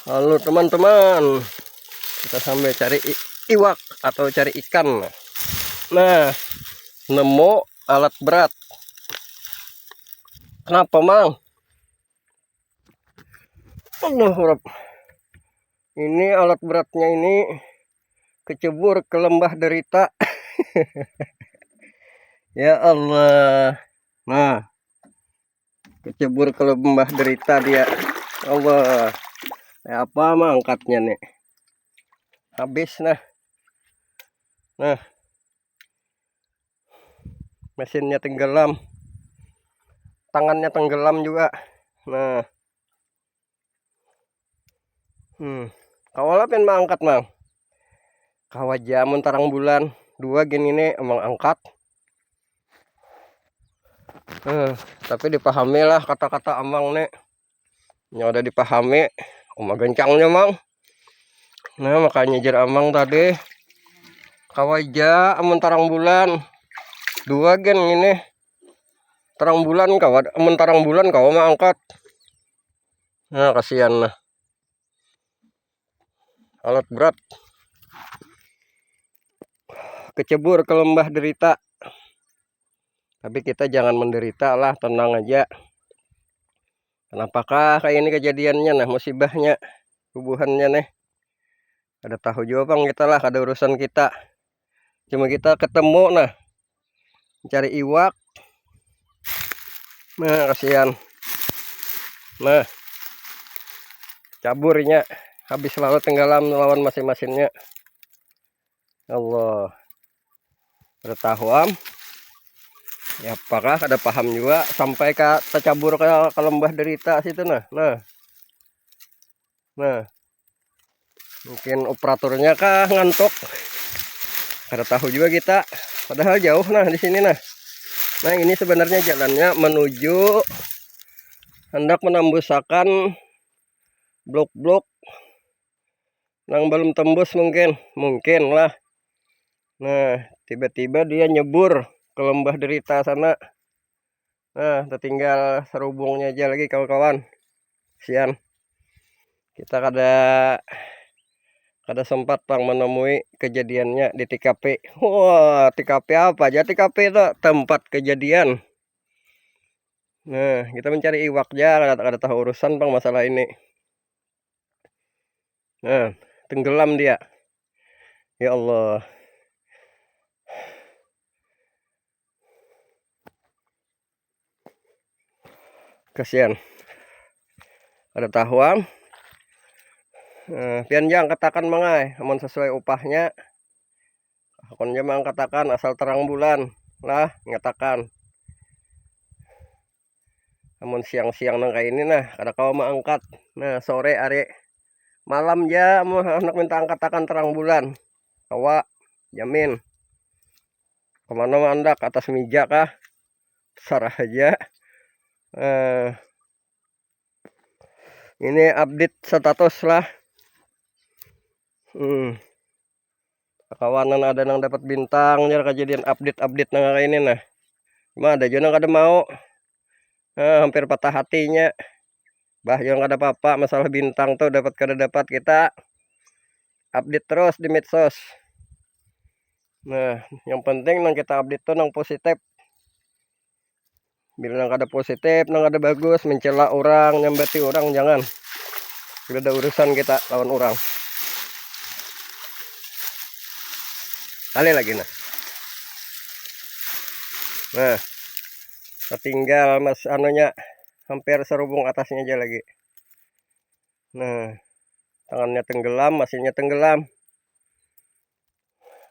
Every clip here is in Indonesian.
Halo teman-teman, kita sambil cari iwak atau cari ikan. Nah, nemu alat berat. Kenapa, Mang? Allah, ini alat beratnya ini kecebur ke lembah derita. Ya Allah. Nah, kecebur ke lembah derita dia. Allah. Apa mah angkatnya nih? Habis nah. Nah, mesinnya tenggelam. Tangannya tenggelam juga. Nah. Kawalapen mah angkat, Mang. Kawajamun tarang bulan 2 gini nih emang angkat. Tapi dipahami lah kata-kata amang nih. Yang udah dipahami, omah gencangnya, Mang. Nah, makanya jar amang tadi kawaja amun tarang bulan 2 gen ini. Tarang bulan kawan, amun tarang bulan kau mah angkat. Nah, kasihan nah. Alat berat kecebur ke lembah derita. Tapi kita jangan menderita lah, tenang aja. Kenapakah kayak ini kejadiannya nah, musibahnya, hubungannya nih. Ada tahu juga bang kita lah, ada urusan kita. Cuma kita ketemu nah, mencari iwak. Nah, kasihan. Nah, caburnya habis lalu tenggelam lawan masing-masingnya. Allah. Ada tahuam. Ya apakah ada paham juga sampai ke tercabur ke lembah derita situ nah. Nah. Mungkin operatornya kah ngantuk. Ada tahu juga kita. Padahal jauh nah di sini nah. Nah, ini sebenarnya jalannya menuju hendak menembuskan blok-blok yang belum tembus mungkin lah. Nah, tiba-tiba dia nyebur ke lembah derita sana. Nah, tertinggal serubungnya aja lagi kawan-kawan. Sian. Kita kada sempat bang menemui kejadiannya di TKP. Wah, TKP apa aja? TKP itu tempat kejadian. Nah, kita mencari iwak aja, kada tahu urusan bang masalah ini. Nah, tenggelam dia. Ya Allah. Kasihan. Ada tahuan. Pian jang katakan mangai, amun sesuai upahnya. Akunnya mang katakan asal terang bulan lah ngatakan. Amun siang-siang nang kayak ini nah, kada kau angkat. Nah, sore hari malam ya mau anak minta angkatakan terang bulan. Kawa jamin. Kemana mandak atas meja kah? Sarah aja. Ini update status lah. Kawanan ada yang dapat bintangnya kejadian update nang kayak ini nah. Cuma ada juga yang kada mau. Hampir patah hatinya. Bah yang kada apa-apa masalah bintang tuh dapat kada dapat kita update terus di medsos. Nah, yang penting nang kita update tuh nang positif. Bila nang kada positif, nang kada bagus mencela orang, nyambati orang jangan. Sudah ada urusan kita lawan orang. Kali lagi nah. Nah, tertinggal mas anunya hampir serubung atasnya aja lagi. Nah, tangannya tenggelam, mesinnya tenggelam.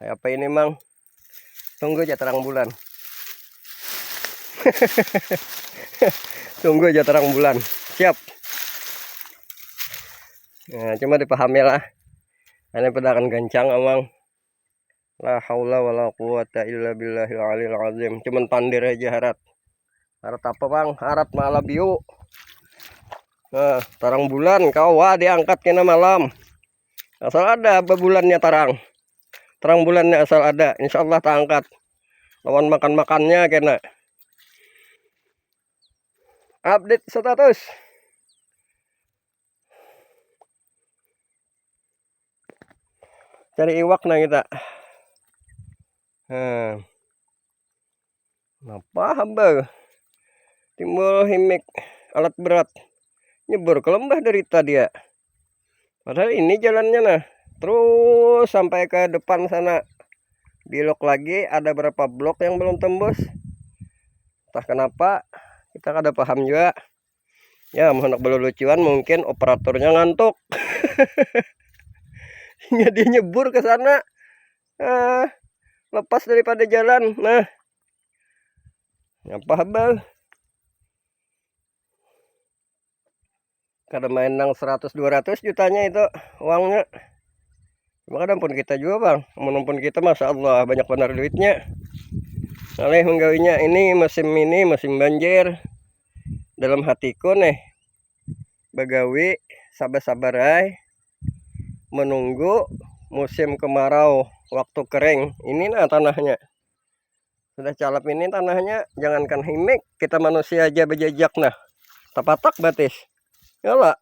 Apa ini mang? Tunggu aja terang bulan. Tunggu aja terang bulan. Siap. Nah, cuma dipahami lah. Ini pedakan gancang amang. La haula wala quwata illa billahil aliyil azim. Cuman pandir aja harat. Harat apa bang? Harat malam biu. Nah, tarang bulan kau diangkat kena malam. Asal ada bulannya tarang. Terang bulannya asal ada. Insya Allah tak angkat. Lawan makan-makannya kena. Update status. Cari iwak nah kita. Apa hamba timbul himik alat berat nyebur ke lembah derita dia. Padahal ini jalannya nah. Terus sampai ke depan sana. Belok lagi ada berapa blok yang belum tembus. Entah kenapa kita kada paham juga. Ya, mohon lucuan mungkin operatornya ngantuk. Hingga dia nyebur ke sana. Lepas daripada jalan. Nah. Apa habal? Kada main nang 100-200 jutanya itu uangnya. Maka pun kita juga bang. Menempun kita masya Allah banyak benar duitnya. Oleh menggawinya ini musim banjir. Dalam hatiku nih bagawi sabar-sabar ay menunggu musim kemarau waktu kering. Ini nah tanahnya sudah calap ini tanahnya, jangankan himik kita manusia aja bejejak nah tapatak batis ya lah.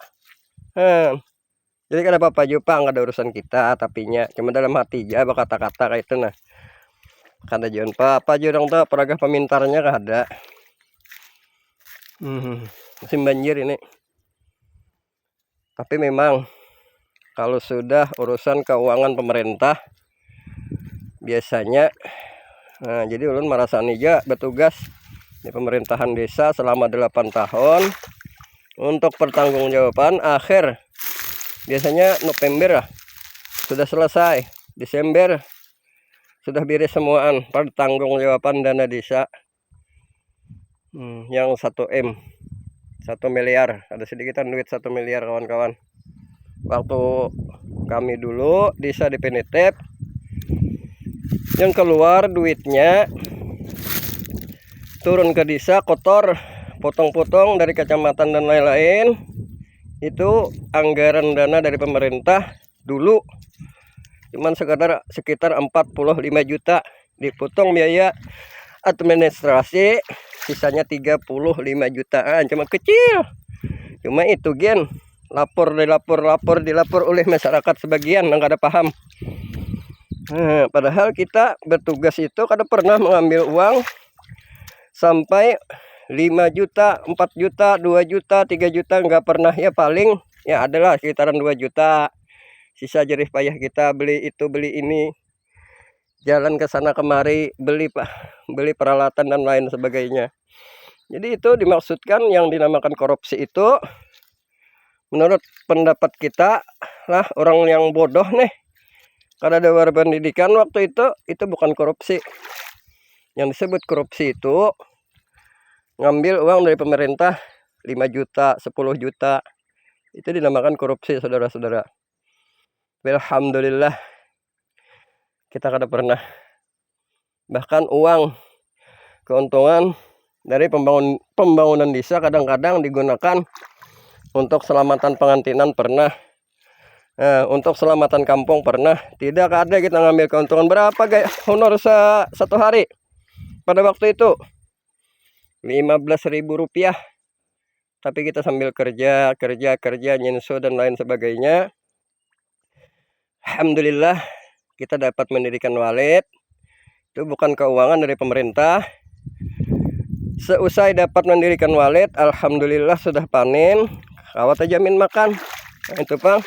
Jadi kada apa-apa juga nggak ada urusan kita tapinya cuma dalam hati aja kata-kata kayak itu nah kada jangan apa jurang tuh peragah pemintarnya kah ada. Musim banjir ini. Tapi memang kalau sudah urusan keuangan pemerintah biasanya jadi ulun marasani aja bertugas di pemerintahan desa selama 8 tahun untuk pertanggungjawaban akhir biasanya November lah sudah selesai, Desember sudah beres semuaan pertanggungjawaban dana desa yang 1 miliar, ada sedikitan duit 1 miliar kawan-kawan. Waktu kami dulu desa di Penetep yang keluar duitnya turun ke desa kotor, potong-potong dari kecamatan dan lain-lain. Itu anggaran dana dari pemerintah dulu cuman sekitar 45 juta, dipotong biaya administrasi sisanya 35 jutaan, cuma kecil. Cuma itu gen lapor oleh masyarakat sebagian yang kada paham. Padahal kita bertugas itu kada pernah mengambil uang sampai 5 juta, 4 juta, 2 juta, 3 juta nggak pernah. Ya paling ya adalah sekitaran 2 juta. Sisa jerih payah kita beli itu beli ini, jalan ke sana kemari, beli peralatan dan lain sebagainya. Jadi itu dimaksudkan yang dinamakan korupsi itu menurut pendapat kita lah orang yang bodoh nih. Kada ada pendidikan waktu itu bukan korupsi. Yang disebut korupsi itu ngambil uang dari pemerintah 5 juta, 10 juta. Itu dinamakan korupsi saudara-saudara. Alhamdulillah kita kada pernah. Bahkan uang keuntungan dari pembangunan desa kadang-kadang digunakan untuk selamatan pengantinan pernah. Untuk selamatan kampung pernah. Tidak ada kita ngambil keuntungan berapa gaya honor satu hari. Pada waktu itu 15.000 rupiah. Tapi kita sambil kerja nyinso dan lain sebagainya. Alhamdulillah kita dapat mendirikan walid. Itu bukan keuangan dari pemerintah. Seusai dapat mendirikan walid, alhamdulillah sudah panen, kawat jamin makan. Nah, itu Bang.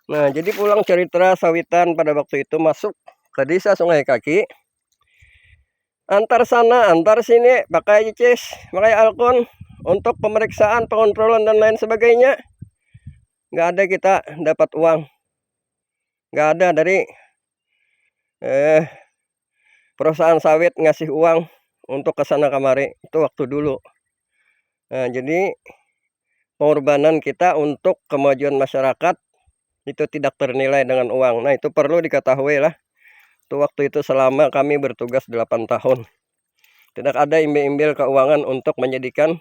Nah, jadi pulang cerita sawitan pada waktu itu masuk ke desa Sungai Kaki. Antar sana, antar sini, pakai ICIS, pakai Alkon untuk pemeriksaan, pengontrolan dan lain sebagainya. Nggak ada kita dapat uang. Nggak ada dari perusahaan sawit ngasih uang untuk kesana kemari. Itu waktu dulu. Nah, jadi pengorbanan kita untuk kemajuan masyarakat itu tidak ternilai dengan uang. Nah, itu perlu diketahui lah. Itu waktu itu selama kami bertugas 8 tahun. Tidak ada imbel-imbel keuangan untuk menjadikan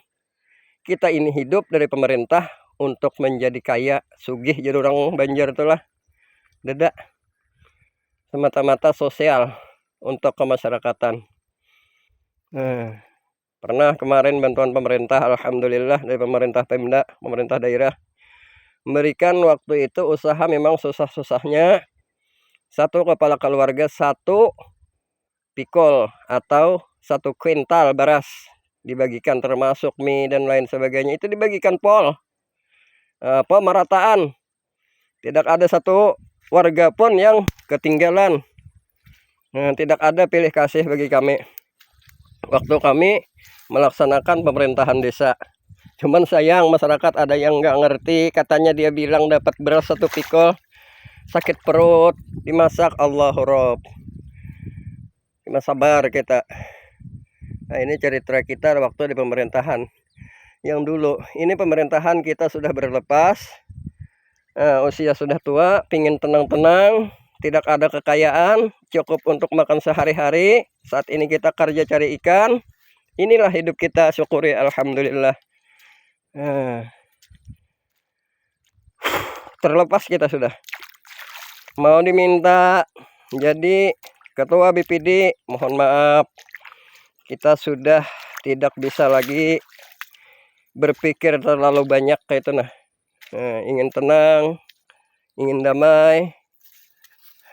kita ini hidup dari pemerintah untuk menjadi kaya, sugih jadi orang Banjar itulah. Tidak. Semata-mata sosial untuk kemasyarakatan. Pernah kemarin bantuan pemerintah, alhamdulillah dari pemerintah Pemda, pemerintah daerah memberikan waktu itu usaha memang susah-susahnya Satu kepala keluarga 1 pikul atau 1 kuintal beras dibagikan, termasuk mie dan lain sebagainya, itu dibagikan pol. Pemerataan. Tidak ada satu warga pun yang ketinggalan. Tidak ada pilih kasih bagi kami waktu kami melaksanakan pemerintahan desa. Cuman sayang masyarakat ada yang nggak ngerti, katanya dia bilang dapat beras 1 pikul, sakit perut, dimasak, Allahu Rob. Cuma sabar kita. Nah, ini cerita kita waktu di pemerintahan yang dulu. Ini pemerintahan kita sudah berlepas, usia sudah tua, pingin tenang-tenang, tidak ada kekayaan, cukup untuk makan sehari-hari. Saat ini kita kerja cari ikan. Inilah hidup kita, syukuri alhamdulillah. Terlepas kita sudah. Mau diminta jadi ketua BPD, mohon maaf. Kita sudah tidak bisa lagi berpikir terlalu banyak kayak itu ingin tenang, ingin damai.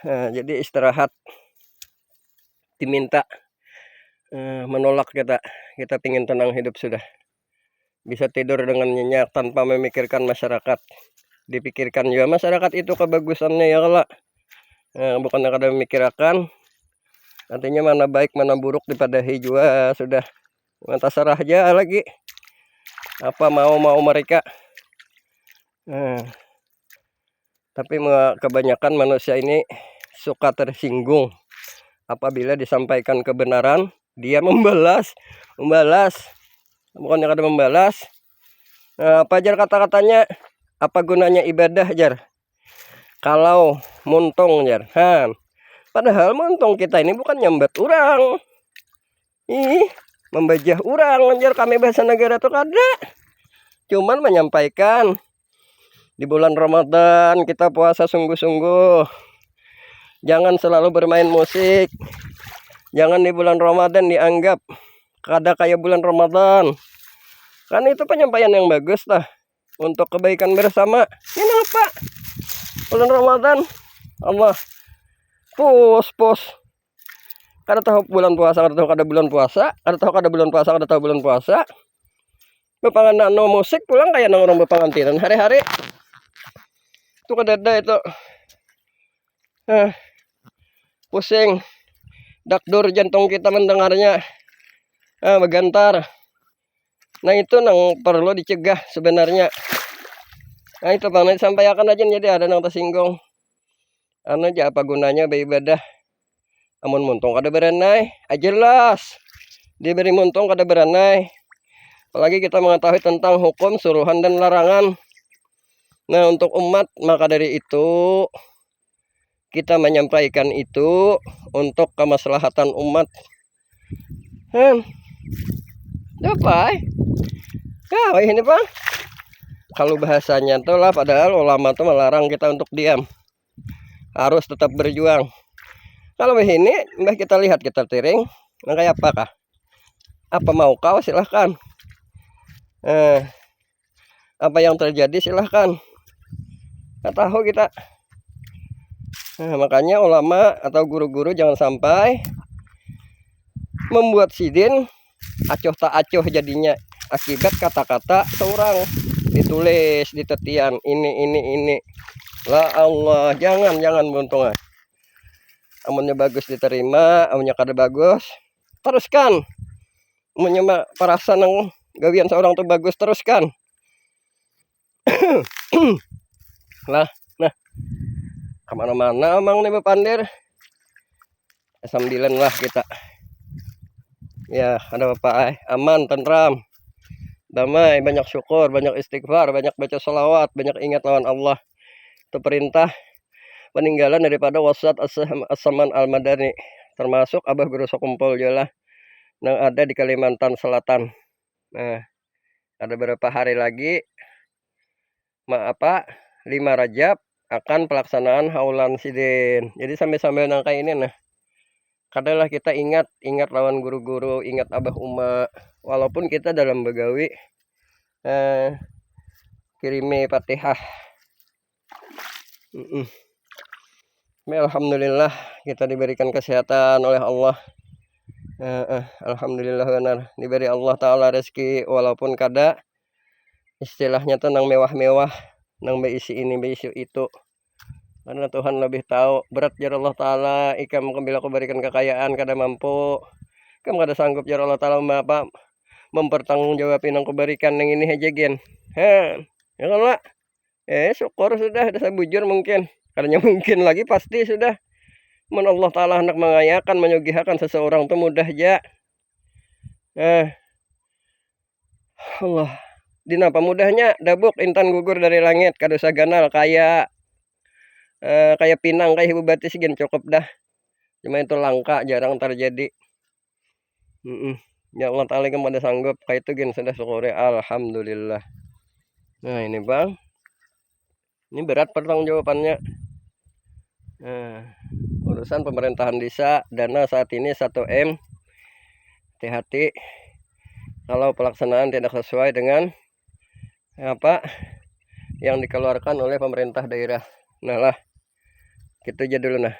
Jadi istirahat diminta, menolak kita ingin tenang hidup sudah. Bisa tidur dengan nyenyak tanpa memikirkan masyarakat. Dipikirkan juga masyarakat itu kebagusannya ya kalau bukan kada memikirkan, artinya mana baik mana buruk dipadahi juga sudah. Terserah aja lagi apa mau mereka. Tapi kebanyakan manusia ini suka tersinggung apabila disampaikan kebenaran, dia membalas, bukannya kada membalas. Apa jar kata-katanya, apa gunanya ibadah jar kalau muntung jar. Padahal muntung kita ini bukan nyambat orang, membajah orang jar. Kami bahasa negara tuh kada, cuman menyampaikan di bulan Ramadan kita puasa sungguh-sungguh, jangan selalu bermain musik, jangan di bulan Ramadan dianggap kada kayak bulan Ramadan. Kan itu penyampaian yang bagus lah untuk kebaikan bersama. Ini apa? Bulan Ramadan Allah pos. Kada tahu bulan puasa, kada tahu kada bulan puasa, kada tahu kada bulan puasa, kada tahu bulan puasa. Bepangan no musik pulang kayak nang orang bepangantinan hari-hari. Itu kada ada itu. Pusing. Dakdur jantung kita mendengarnya. Bergantar. Nah itu nang perlu dicegah sebenarnya. Nah itu bang, disampaikan aja jadi ada nang tersinggung. Aja apa gunanya beribadah? Amun muntung kada beranai, jelas. Diberi muntung kada beranai. Apalagi kita mengetahui tentang hukum, suruhan dan larangan. Nah untuk umat, maka dari itu kita menyampaikan itu untuk kemaslahatan umat. Apa? Ini bang. Kalau bahasanya tuh lah, padahal ulama tuh melarang kita untuk diam, harus tetap berjuang. Kalau begini, mbah kita lihat kita tiring, kayak apakah? Apa mau kau silahkan. Apa yang terjadi silahkan. Nggak tahu kita. Makanya ulama atau guru-guru jangan sampai membuat sidin acuh tak acuh jadinya akibat kata-kata seorang ditulis di tetian ini lah. Allah jangan buntung. Amunnya bagus diterima, amunnya kada bagus teruskan. Amunnya perasaan nang gawian seorang tuh bagus teruskan. Nah kemana-mana emang nih bepandir. Sambilan lah kita. Ya ada apa aman, tentram, damai, banyak syukur, banyak istighfar, banyak baca sholawat, banyak ingat lawan Allah. Itu perintah peninggalan daripada Wasat As-Saman Al-Madani, termasuk Abah Guru Sokumpul Jola yang ada di Kalimantan Selatan. Nah ada beberapa hari lagi 5 Rajab akan pelaksanaan haulan sidin. Jadi sambil nangka ini kadalah kita ingat lawan guru-guru, ingat Abah Uma, walaupun kita dalam begawi kirimi Fatihah. Alhamdulillah kita diberikan kesehatan oleh Allah. Alhamdulillah benar diberi Allah Ta'ala rezeki walaupun kada istilahnya tenang mewah-mewah, nang beisi ini beisi itu. Karena Tuhan lebih tahu berat jar Allah Ta'ala ikam bila aku berikan kekayaan kada mampu. Kam kada sanggup jar Allah Ta'ala apa mempertanggungjawabin yang kuberikan yang ini aja gen. Ya kalau syukur sudah bujur mungkin. Karena mungkin lagi pasti sudah. Men Allah Ta'ala hendak mengayakan menyugihakan seseorang itu mudah aja. Allah dinapa mudahnya dabuk intan gugur dari langit kadosa ganal kayak pinang kayak ibu batis gen cukup dah. Cuma itu langka jarang terjadi. Ya Allah Ta'ala kepada sanggup kayak itu gen sudah syukur alhamdulillah. Nah ini bang, ini berat pertanggungjawabannya. Urusan pemerintahan desa dana saat ini 1 M. Hati-hati kalau pelaksanaan tidak sesuai dengan apa yang dikeluarkan oleh pemerintah daerah. Nah lah gitu aja dulu nah.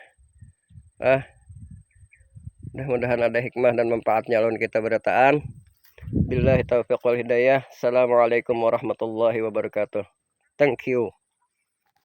Mudah-mudahan ada hikmah dan manfaatnya lawan kita berataan. Billahi taufiq wal hidayah. Assalamualaikum warahmatullahi wabarakatuh. Thank you.